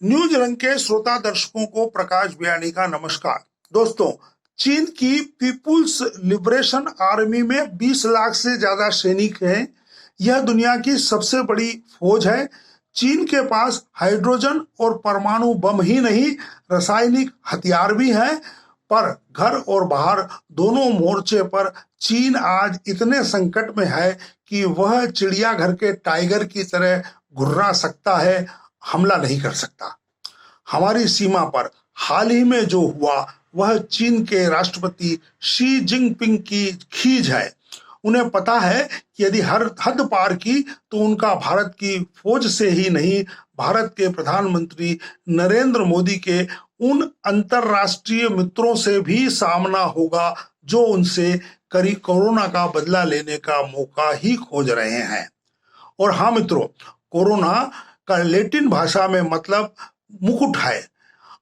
News रंग के श्रोता दर्शकों को प्रकाश बियानी का नमस्कार। दोस्तों, चीन की पीपुल्स लिबरेशन आर्मी में 20 लाख से ज्यादा सैनिक हैं। यह दुनिया की सबसे बड़ी फौज है। चीन के पास हाइड्रोजन और परमाणु बम ही नहीं, रासायनिक हथियार भी हैं। पर घर और बाहर दोनों मोर्चे पर चीन आज इतने संकट में है कि वह चिड़ियाघर के टाइगर की तरह घुर्रा सकता है, हमला नहीं कर सकता। हमारी सीमा पर हाल ही में जो हुआ वह चीन के राष्ट्रपति शी जिनपिंग की खींच है। उन्हें पता है कि यदि हर हद पार की तो उनका भारत की फौज से ही नहीं, भारत के प्रधानमंत्री नरेंद्र मोदी के उन अंतरराष्ट्रीय मित्रों से भी सामना होगा जो उनसे कोरोना का बदला लेने का मौका ही खोज रहे हैं। और हाँ मित्रों, कोरोना का लैटिन भाषा में मतलब मुकुट है।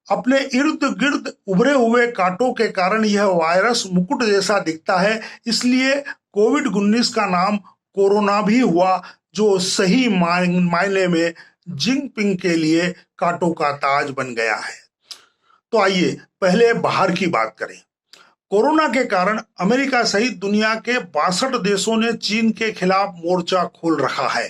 अपने इर्द गिर्द उभरे हुए कांटों के कारण यह वायरस मुकुट जैसा दिखता है, इसलिए कोविड-19 का नाम कोरोना भी हुआ, जो सही मायने में जिनपिंग के लिए कांटों का ताज बन गया है। तो आइए पहले बाहर की बात करें। कोरोना के कारण अमेरिका सहित दुनिया के 62 देशों ने चीन के खिलाफ मोर्चा खोल रखा है।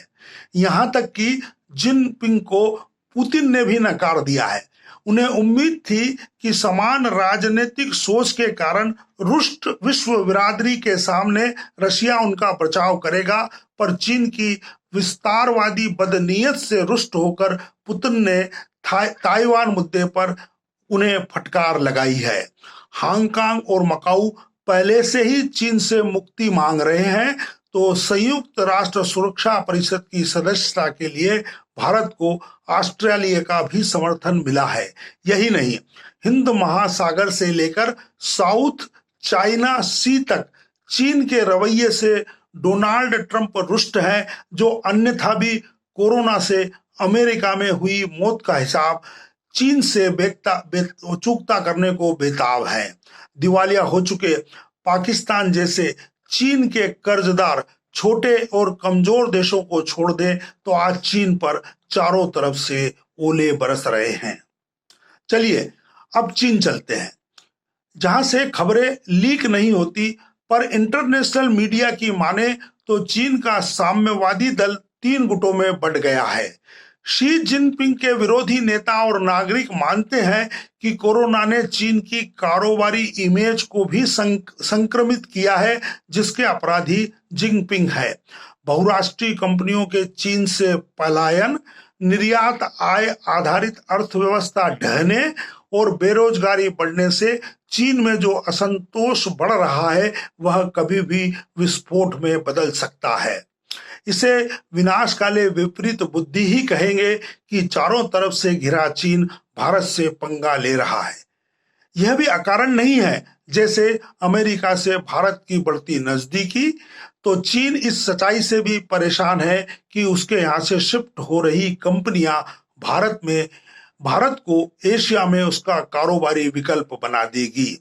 यहां तक कि जिनपिंग को पुतिन ने भी नकार दिया है। उन्हें उम्मीद थी कि समान राजनीतिक सोच के कारण रुष्ट विश्व बिरादरी के सामने रशिया उनका बचाव करेगा, पर चीन की विस्तारवादी बदनीयत से रुष्ट होकर पुतिन ने ताइवान मुद्दे पर उन्हें फटकार लगाई है। हांगकांग और मकाऊ पहले से ही चीन से मुक्ति मांग रहे हैं, तो संयुक्त राष्ट्र सुरक्षा परिषद की सदस्यता के लिए भारत को ऑस्ट्रेलिया का भी समर्थन मिला है। यही नहीं, हिंद महासागर से लेकर साउथ चाइना सी तक चीन के रवैये से डोनाल्ड ट्रंप रुष्ट हैं, जो अन्यथा भी कोरोना से अमेरिका में हुई मौत का हिसाब चीन से चूकता करने को बेताब है। दिवालिया हो चुके पाकिस्तान जैसे चीन के कर्जदार छोटे और कमजोर देशों को छोड़ दें तो आज चीन पर चारों तरफ से ओले बरस रहे हैं। चलिए अब चीन चलते हैं, जहां से खबरें लीक नहीं होती, पर इंटरनेशनल मीडिया की माने तो चीन का साम्यवादी दल 3 गुटों में बंट गया है। शी जिनपिंग के विरोधी नेता और नागरिक मानते हैं कि कोरोना ने चीन की कारोबारी इमेज को भी संक्रमित किया है, जिसके अपराधी जिनपिंग है। बहुराष्ट्रीय कंपनियों के चीन से पलायन, निर्यात आय आधारित अर्थव्यवस्था ढहने और बेरोजगारी बढ़ने से चीन में जो असंतोष बढ़ रहा है वह कभी भी विस्फोट में बदल सकता है। इसे विनाशकाले विपरीत बुद्धि ही कहेंगे कि चारों तरफ से घिरा चीन भारत से पंगा ले रहा है। यह भी अकारण नहीं है। जैसे अमेरिका से भारत की बढ़ती नजदीकी, तो चीन इस सच्चाई से भी परेशान है कि उसके यहाँ से शिफ्ट हो रही कंपनियां भारत को एशिया में उसका कारोबारी विकल्प बना देगी।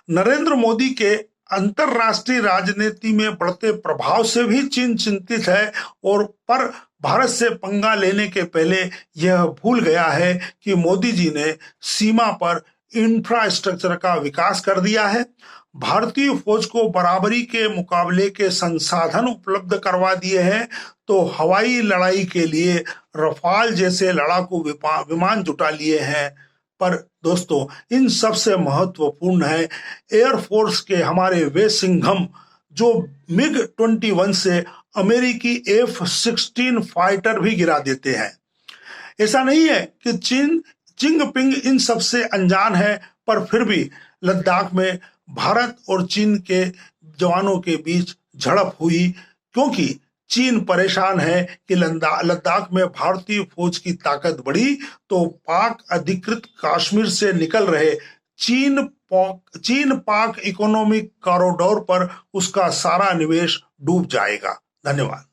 नरेंद्र मोदी के अंतरराष्ट्रीय राजनीति में बढ़ते प्रभाव से भी चीन चिंतित है, और पर भारत से पंगा लेने के पहले यह भूल गया है कि मोदी जी ने सीमा पर इंफ्रास्ट्रक्चर का विकास कर दिया है, भारतीय फौज को बराबरी के मुकाबले के संसाधन उपलब्ध करवा दिए हैं, तो हवाई लड़ाई के लिए रफाल जैसे लड़ाकू विमान जुटा लिए हैं। पर दोस्तों, इन सबसे महत्वपूर्ण है एयरफोर्स के हमारे वे सिंघम, जो MiG-21 से अमेरिकी F-16 फाइटर भी गिरा देते हैं। ऐसा नहीं है कि जिनपिंग इन सबसे अनजान है, पर फिर भी लद्दाख में भारत और चीन के जवानों के बीच झड़प हुई, क्योंकि चीन परेशान है कि लद्दाख में भारतीय फौज की ताकत बढ़ी तो पाक अधिकृत कश्मीर से निकल रहे चीन पाक इकोनॉमिक कॉरिडोर पर उसका सारा निवेश डूब जाएगा। धन्यवाद।